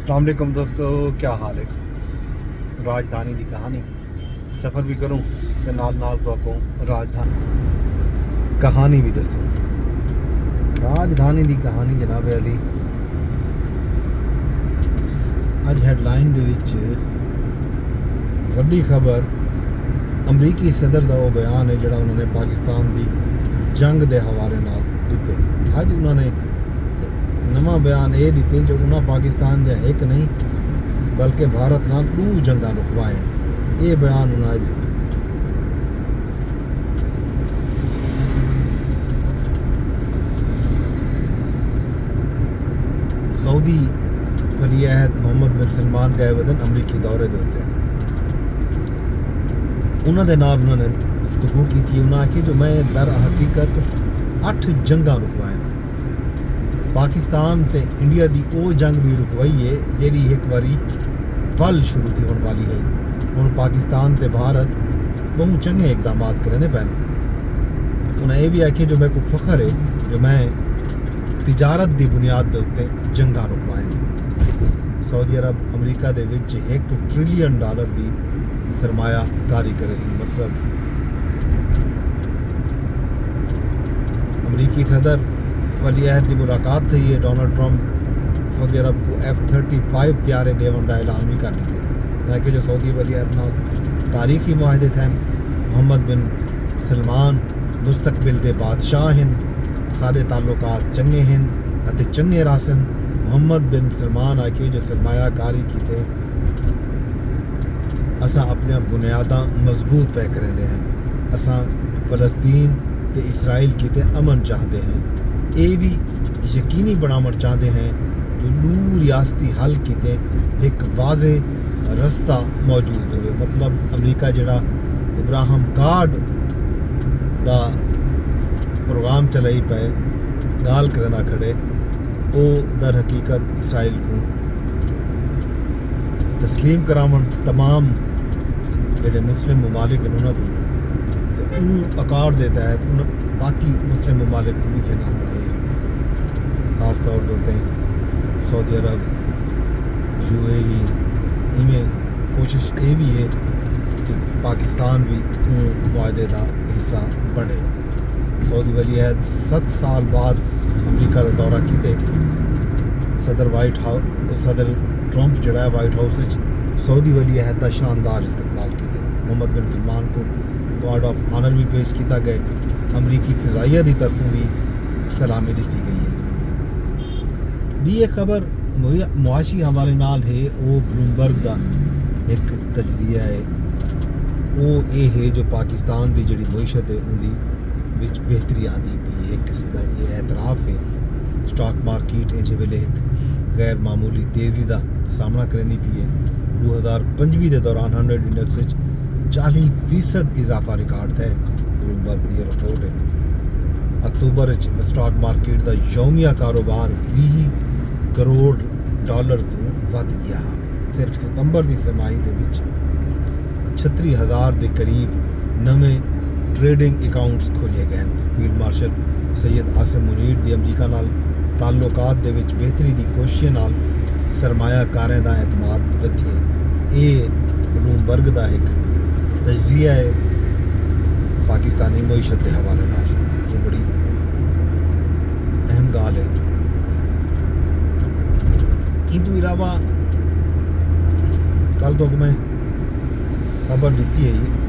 السلام علیکم دوستو، کیا حال ہے؟ راجدھانی دی کہانی سفر بھی کروں تے نال نال تو کو راجدھانی کہانی بھی دسوں۔ راجدھانی دی کہانی جناب علی اج ہیڈ لائن دے وچ وڈی خبر امریکی صدر دا وہ بیان ہے جڑا انہوں نے پاکستان دی جنگ دے حوالے نال دیتے۔ اج انہوں نے نواں بیان یہ دیتے جو انہاں پاکستان دے ایک نہیں بلکہ بھارت نال 2 جنگاں رکوائے۔ یہ بیان انہاں اج سعودی ولی عہد محمد بن سلمان گئے ودن امریکی دورے دے ہوتے انہاں دے نال انہوں نے گفتگو کی تھی۔ انہاں آکھی جو میں در حقیقت 8 جنگاں رکوائے، پاکستان تے انڈیا دی او جنگ بھی رکوائی ہے جیڑی ایک واری ول شروع تھی ہونے والی ہے۔ ہن پاکستان تے بھارت بہت چنگے اقدامات کرنے پین۔ انہیں یہ بھی آکھے جو میں کو فخر ہے جو میں تجارت دی بنیاد دے اوتے جنگاں رکوائے۔ سعودی عرب امریکہ دے وچ $1 ٹریلین دی سرمایہ کاری کرے سی، مطلب امریکی صدر ولی عہد کی ملاقات تھی ہے۔ ڈونلڈ ٹرمپ سعودی عرب کو F-35 طیارے ڈیون کا اعلان بھی کر دیتے تاکہ جو سعودی ولی عہد نال تاریخی معاہدے تھے۔ محمد بن سلمان مستقبل دے بادشاہ ہیں، سارے تعلقات چنگے ہیں اتے چنگے راسن۔ محمد بن سلمان آکے جو سرمایہ کاری کیتے اساں اپنے بنیاداں مضبوط پہ کریں ہیں، اساں فلسطین تے اسرائیل کیتے امن چاہتے ہیں، یہ بھی یقینی بناوٹ چاہتے ہیں جو 2 ریاستی حل کیتے ایک واضح رستہ موجود ہوئے۔ مطلب امریکہ جڑا ابراہم کارڈ دا پروگرام چلائی پہ گال کرنا کھڑے وہ در حقیقت اسرائیل کو تسلیم کراون تمام جڑے مسلم ممالک انہوں نے اکارڈ دیتا ہے تو باقی مسلم ممالک کو بھی کہنا ہو رہے ہیں، خاص طور دیتے ہیں سعودی عرب UAE میں کوشش یہ بھی ہے کہ پاکستان بھی معاہدے کا حصہ بنے۔ سعودی ولی عہد 7 سال بعد امریکہ کا دورہ کیتے۔ صدر ٹرمپ جڑا ہے وائٹ ہاؤس سعودی ولی عہد کا شاندار استقبال کیتے۔ محمد بن سلمان کو گارڈ آف آنر بھی پیش کیتا گئے، امریکی فضائیہ دی طرفوں بھی سلامی دیتی گئی ہے۔ بھی ایک خبر معاشی حوالے نال ہے، وہ بلومبرگ دا ایک تجزیہ ہے، وہ یہ ہے جو پاکستان دی جڑی معیشت ہے ان دی وچ بہتری آندی پئی ہے۔ ایک قسم دا یہ اعتراف ہے سٹاک مارکیٹ ہے جو ویلے ایک غیر معمولی تیزی دا سامنا کرنی پئی ہے۔ 2025 دے دوران 100 انڈیکس 40% اضافہ ریکارڈ ہے، بلومبرگ دی رپورٹ ہے۔ اکتوبر سٹاک مارکیٹ دا یومیہ کاروبار $20 کروڑ تو ود گیا۔ صرف ستمبر دی سرمائی دے وچ 36,000 دے قریب نویں ٹریڈنگ اکاؤنٹس کھولے گئے۔ فیلڈ مارشل سید عاصم منیر دی امریکہ نال تعلقات دے وچ بہتری دی کوششیں نال سرمایہ کاریں دا اعتماد ودھے۔ یہ بلومبرگ دا ایک تجزیہ ہے پاکستانی معیشت کے حوالے نال، یہ بڑی اہم گال ہے۔ ان تو علاوہ کل تو میں خبر دیتی ہے یہ